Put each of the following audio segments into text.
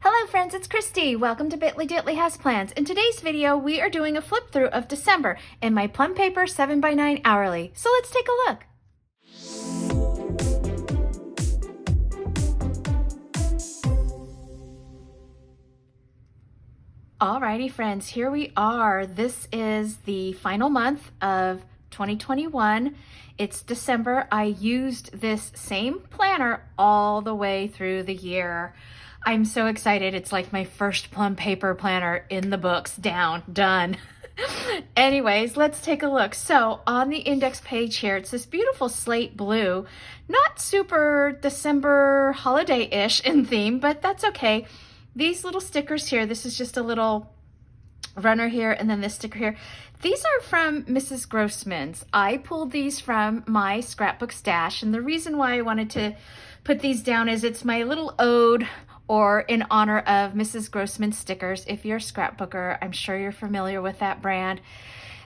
Hello friends, it's Christy. Welcome to Bitly Ditley Has Plans. In today's video, we are doing a flip through of December in my Plum paper 7x9 hourly. So let's take a look. Alrighty friends, here we are. This is the final month of 2021. It's December. I used this same planner all the way through the year. I'm so excited. It's like my first Plum paper planner in the books, down, done. Anyways, let's take a look. So on the index page here, it's this beautiful slate blue, not super December holiday-ish in theme, but that's okay. These little stickers here, this is just a little runner here, and then this sticker here. These are from Mrs. Grossman's. I pulled these from my scrapbook stash, and the reason why I wanted to put these down is it's my little ode or in honor of Mrs. Grossman's stickers. If you're a scrapbooker, I'm sure you're familiar with that brand.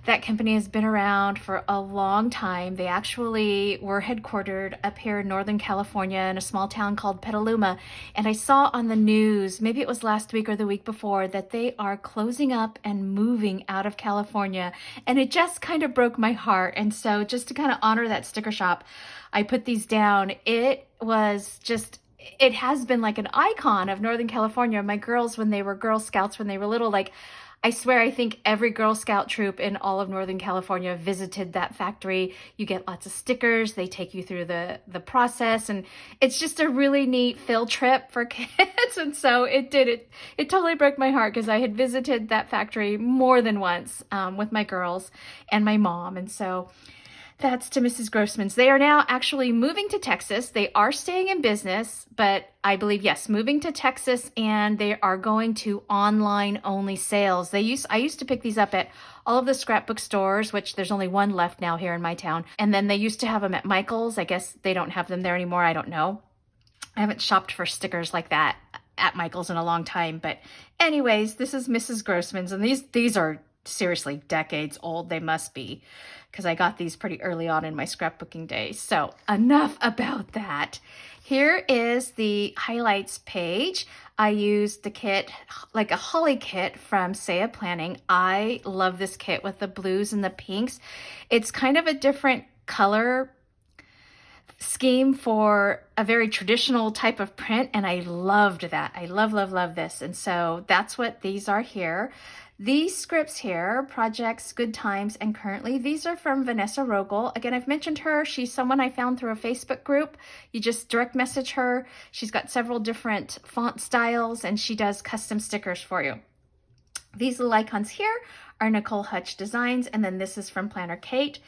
That company has been around for a long time. They actually were headquartered up here in Northern California in a small town called Petaluma. And I saw on the news, maybe it was last week or the week before, that they are closing up and moving out of California. And it just kind of broke my heart. And so just to kind of honor that sticker shop, I put these down. It was just, it has been like an icon of Northern California. My girls, when they were Girl Scouts, when they were little, like, I swear, I think every Girl Scout troop in all of Northern California visited that factory. You get lots of stickers. They take you through the process, and it's just a really neat field trip for kids. And so it totally broke my heart because I had visited that factory more than once with my girls and my mom. And so that's to Mrs. Grossman's. They are now actually moving to Texas. They are staying in business, but I believe, yes, moving to Texas, and they are going to online only sales. I used to pick these up at all of the scrapbook stores, which there's only one left now here in my town. And then they used to have them at Michael's. I guess they don't have them there anymore. I don't know. I haven't shopped for stickers like that at Michael's in a long time. But anyways, this is Mrs. Grossman's, and these are seriously decades old. They must be, because I got these pretty early on in my scrapbooking days. So enough about that. Here is the highlights page. I used the kit, like a holly kit from Saia Planning. I love this kit with the blues and the pinks. It's kind of a different color scheme for a very traditional type of print, and I loved that. I love, love, love this. And so that's what these are here. These scripts here, Projects, Good Times, and Currently, these are from Vanessa Rogel. Again, I've mentioned her. She's someone I found through a Facebook group. You just direct message her. She's got several different font styles, and she does custom stickers for you. These little icons here are Nicole Hutch Designs, and then this is from Planner Kate.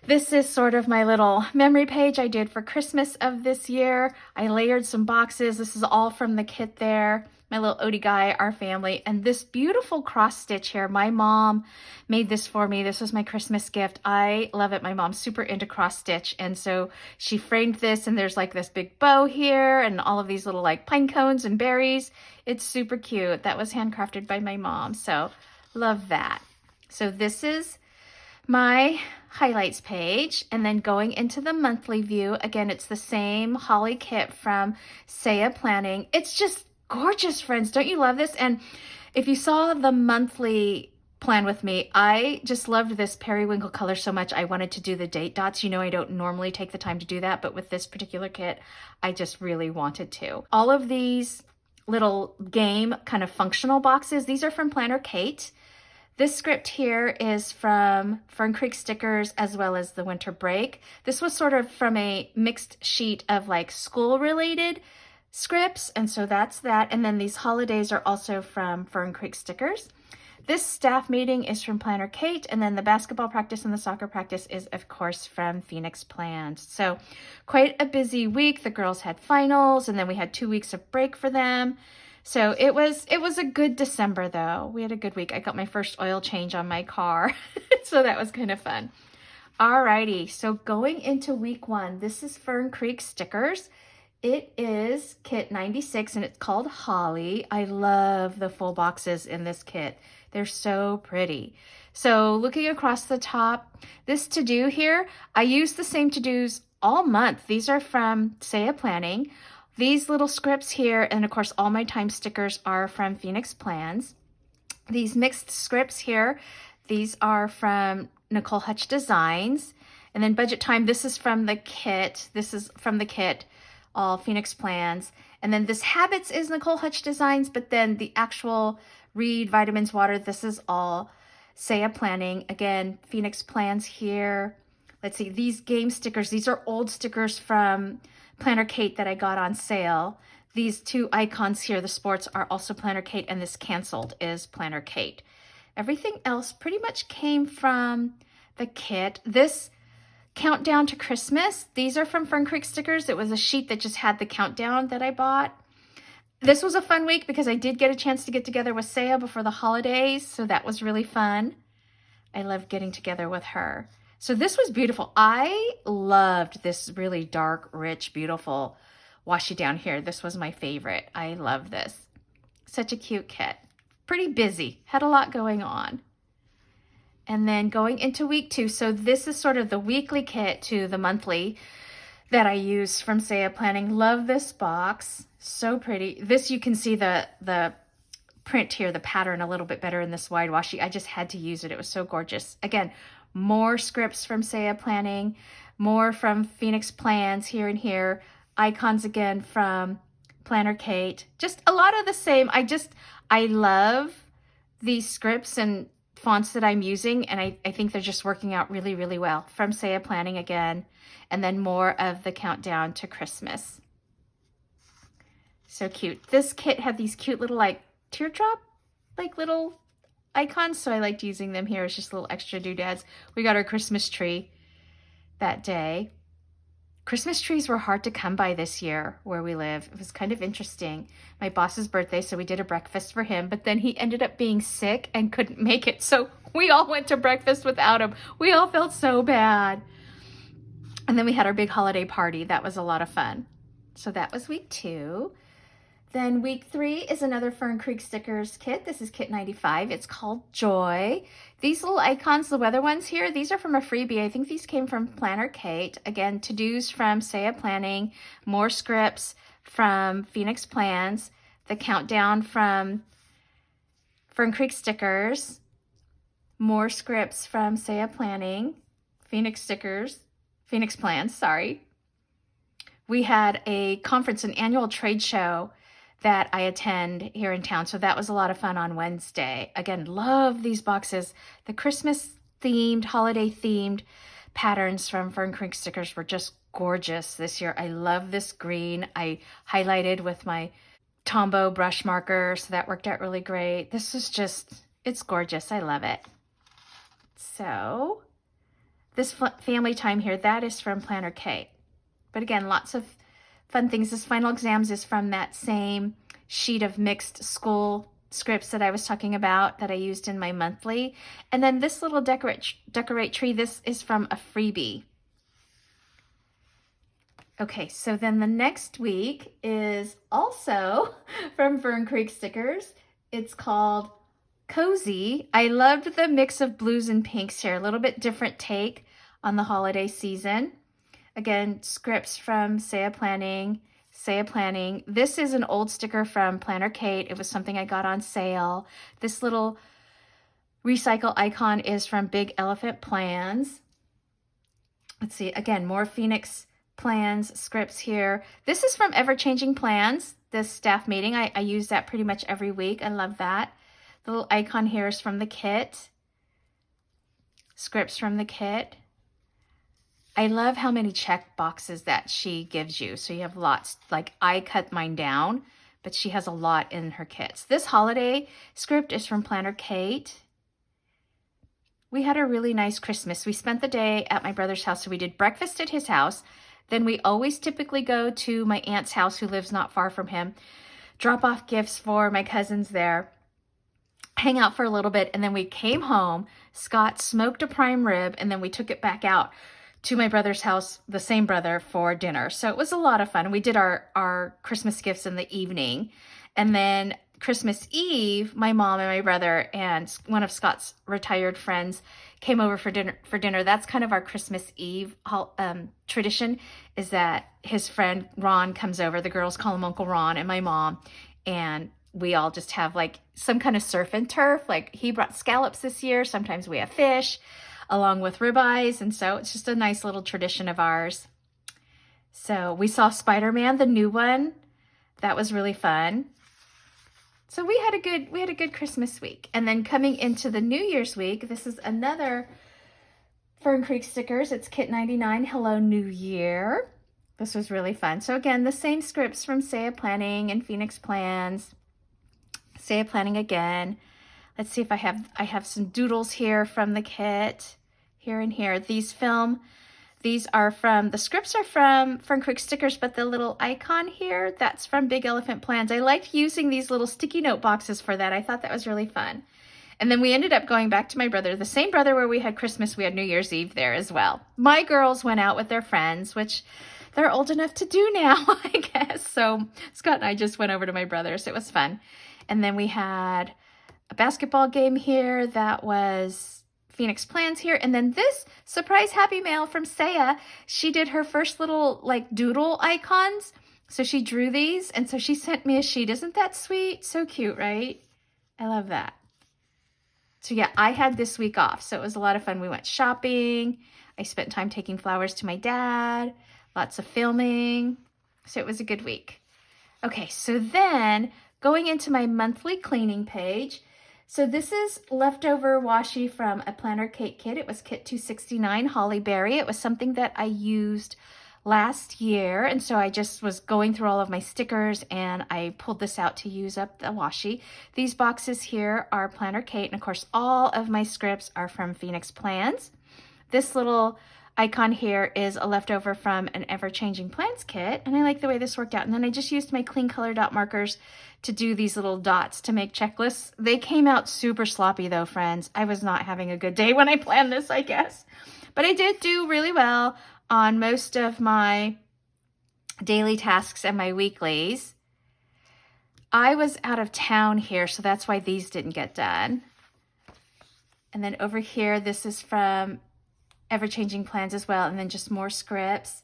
This is sort of my little memory page I did for Christmas of this year. I layered some boxes. This is all from the kit there. My little Odie guy, our family, and this beautiful cross stitch here. My mom made this for me. This was my Christmas gift. I love it. My mom's super into cross stitch, and so she framed this, and there's like this big bow here and all of these little like pine cones and berries. It's super cute. That was handcrafted by my mom, so love that. So this is my highlights page, and then going into the monthly view, again, it's the same holly kit from Saia Planning. It's just gorgeous, friends. Don't you love this? And if you saw the monthly plan with me, I just loved this periwinkle color so much. I wanted to do the date dots. You know, I don't normally take the time to do that, but with this particular kit, I just really wanted to. All of these little game kind of functional boxes, these are from Planner Kate. This script here is from Fern Creek Stickers as well as the Winter Break. This was sort of from a mixed sheet of like school related scripts, and so that's that. And then these holidays are also from Fern Creek Stickers. This staff meeting is from Planner Kate, and then the basketball practice and the soccer practice is, of course, from Phoenix Plans. So quite a busy week. The girls had finals, and then we had 2 weeks of break for them. So it was a good December, though. We had a good week. I got my first oil change on my car, so that was kind of fun. Alrighty, so going into week 1, this is Fern Creek Stickers. It is kit 96, and it's called Holly. I love the full boxes in this kit. They're so pretty. So looking across the top, this to-do here, I use the same to-dos all month. These are from Saia Planning. These little scripts here, and of course all my time stickers are from Phoenix Plans. These mixed scripts here, these are from Nicole Hutch Designs. And then Budget Time, this is from the kit. This is from the kit, all Phoenix Plans. And then this Habits is Nicole Hutch Designs, but then the actual Read, Vitamins, Water, this is all Saia Planning. Again, Phoenix Plans here. Let's see, these game stickers, these are old stickers from Planner Kate that I got on sale. These two icons here, the sports, are also Planner Kate, and this canceled is Planner Kate. Everything else pretty much came from the kit. This Countdown to Christmas, these are from Fern Creek stickers. It was a sheet that just had the countdown that I bought. This was a fun week because I did get a chance to get together with Saia before the holidays, so that was really fun. I loved getting together with her. So this was beautiful. I loved this really dark, rich, beautiful washi down here. This was my favorite. I love this. Such a cute kit. Pretty busy. Had a lot going on. And then going into week 2. So this is sort of the weekly kit to the monthly that I use from Saia Planning. Love this box. So pretty. This, you can see the print here, the pattern a little bit better in this wide washi. I just had to use it. It was so gorgeous. Again, more scripts from Saia Planning, more from Phoenix Plans here and here. Icons again from Planner Kate. Just a lot of the same. I love these scripts and fonts that I'm using, and I think they're just working out really, really well. From Saia Planning again, and then more of the Countdown to Christmas. So cute. This kit had these cute little like teardrop, like little icons, so I liked using them here as just little extra doodads. We got our Christmas tree that day. Christmas trees were hard to come by this year where we live. It was kind of interesting. My boss's birthday, so we did a breakfast for him, but then he ended up being sick and couldn't make it, so we all went to breakfast without him. We all felt so bad. And then we had our big holiday party. That was a lot of fun. So that was week 2. Then week 3 is another Fern Creek stickers kit. This is kit 95. It's called Joy. These little icons, the weather ones here, these are from a freebie. I think these came from Planner Kate. Again, to-dos from Saia Planning, more scripts from Phoenix Plans, the countdown from Fern Creek stickers, more scripts from Saia Planning, Phoenix stickers, Phoenix Plans, sorry. We had a conference, an annual trade show that I attend here in town. So that was a lot of fun on Wednesday. Again, love these boxes. The Christmas themed, holiday themed patterns from Fern Creek stickers were just gorgeous this year. I love this green. I highlighted with my Tombow brush marker, so that worked out really great. This is just, it's gorgeous. I love it. So this family time here, that is from Planner Kate. But again, lots of fun things. This Final Exams is from that same sheet of mixed school scripts that I was talking about that I used in my monthly. And then this little decorate tree, this is from a freebie. Okay, so then the next week is also from Fern Creek stickers. It's called Cozy. I loved the mix of blues and pinks here, a little bit different take on the holiday season. Again, scripts from Saia Planning. This is an old sticker from Planner Kate. It was something I got on sale. This little recycle icon is from Big Elephant Plans. Let's see, again, more Phoenix Plans scripts here. This is from Ever Changing Plans, this staff meeting. I use that pretty much every week. I love that. The little icon here is from the kit. Scripts from the kit. I love how many check boxes that she gives you. So you have lots, like I cut mine down, but she has a lot in her kits. This holiday script is from Planner Kate. We had a really nice Christmas. We spent the day at my brother's house, so we did breakfast at his house. Then we always typically go to my aunt's house, who lives not far from him, drop off gifts for my cousins there, hang out for a little bit, and then we came home. Scott smoked a prime rib, and then we took it back out to my brother's house, the same brother, for dinner. So it was a lot of fun. We did our Christmas gifts in the evening. And then Christmas Eve, my mom and my brother and one of Scott's retired friends came over for dinner. That's kind of our Christmas Eve tradition, is that his friend Ron comes over. The girls call him Uncle Ron, and my mom, and we all just have like some kind of surf and turf. Like he brought scallops this year. Sometimes we have fish along with ribeyes, and so it's just a nice little tradition of ours. So we saw Spider-Man, the new one. That was really fun. So we had a good Christmas week. And then coming into the New Year's week, this is another Fern Creek stickers. It's Kit 99, Hello New Year. This was really fun. So again, the same scripts from Saia Planning and Phoenix Plans. Saia Planning again. Let's see if I have some doodles here from the kit. Here and here. These are from, the scripts are from Fern Creek stickers, but the little icon here, that's from Big Elephant Plans. I liked using these little sticky note boxes for that. I thought that was really fun. And then we ended up going back to my brother, the same brother where we had Christmas, we had New Year's Eve there as well. My girls went out with their friends, which they're old enough to do now, I guess. So Scott and I just went over to my brother's. It was fun. And then we had a basketball game here that was Phoenix Plans here. And then this surprise happy mail from Saia, she did her first little like doodle icons. So she drew these, and so she sent me a sheet. Isn't that sweet? So cute, right? I love that. So yeah, I had this week off, so it was a lot of fun. We went shopping. I spent time taking flowers to my dad, lots of filming. So it was a good week. Okay, so then going into my monthly cleaning page, so this is leftover washi from a planner cake kit. It was kit 269, Holly Berry. It was something that I used last year, and so I just was going through all of my stickers and I pulled this out to use up the washi. These boxes here are planner Kate, and of course all of my scripts are from Phoenix Plans. This little icon here is a leftover from an ever-changing plans kit, and I like the way this worked out. And then I just used my clean color dot markers to do these little dots to make checklists. They came out super sloppy though, friends. I was not having a good day when I planned this, I guess. But I did do really well on most of my daily tasks and my weeklies. I was out of town here, so that's why these didn't get done. And then over here, this is from Ever-Changing Plans as well, and then just more scripts.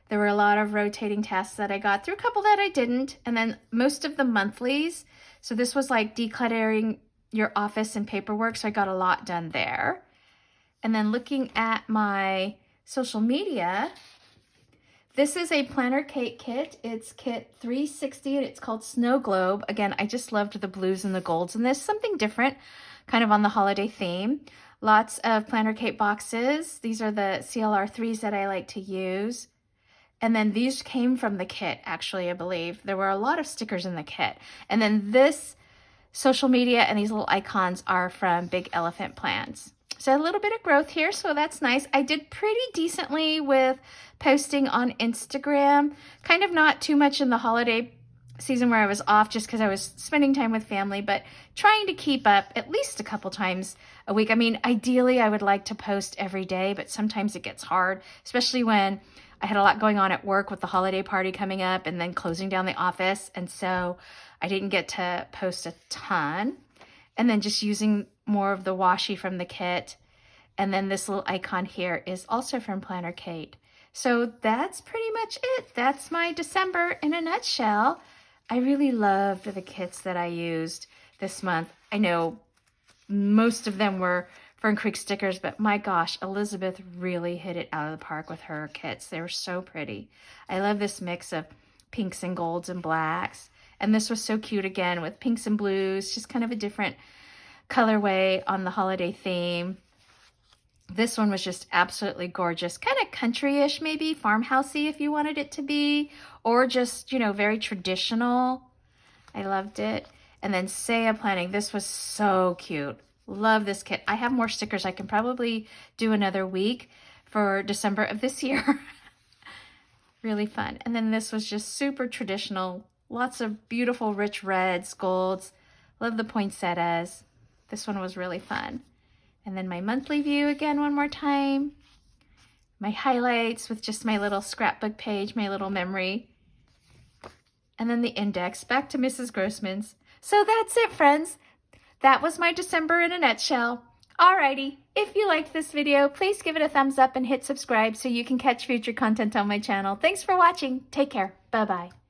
There were a lot of rotating tasks that I got through, a couple that I didn't, and then most of the monthlies. So this was like decluttering your office and paperwork, so I got a lot done there. And then looking at my social media, this is a planner cake kit. It's kit 360 and it's called Snow Globe. Again, I just loved the blues and the golds, and there's something different kind of on the holiday theme. Lots of planner cake boxes. These are the CLR 3s that I like to use. And then these came from the kit, actually, I believe. There were a lot of stickers in the kit. And then this social media and these little icons are from Big Elephant Plans. So a little bit of growth here, so that's nice. I did pretty decently with posting on Instagram. Kind of not too much in the holiday season where I was off just because I was spending time with family, but trying to keep up at least a couple times a week. I mean, ideally, I would like to post every day, but sometimes it gets hard, especially when I had a lot going on at work with the holiday party coming up and then closing down the office. And so I didn't get to post a ton. And then just using more of the washi from the kit. And then this little icon here is also from Planner Kate. So that's pretty much it. That's my December in a nutshell. I really loved the kits that I used this month. I know most of them were Fern Creek stickers, but my gosh, Elizabeth really hit it out of the park with her kits. They were so pretty. I love this mix of pinks and golds and blacks. And this was so cute again with pinks and blues, just kind of a different colorway on the holiday theme. This one was just absolutely gorgeous, kind of country-ish, maybe farmhousey if you wanted it to be, or just, you know, very traditional. I loved it. And then Saia Planning, this was so cute. Love this kit. I have more stickers. I can probably do another week for December of this year. Really fun. And then this was just super traditional. Lots of beautiful rich reds, golds. Love the poinsettias. This one was really fun. And then my monthly view again one more time. My highlights with just my little scrapbook page, my little memory. and then the index back to Mrs. Grossman's. So that's it, friends. That was my December in a nutshell. Alrighty, if you liked this video, please give it a thumbs up and hit subscribe so you can catch future content on my channel. Thanks for watching. Take care. Bye-bye.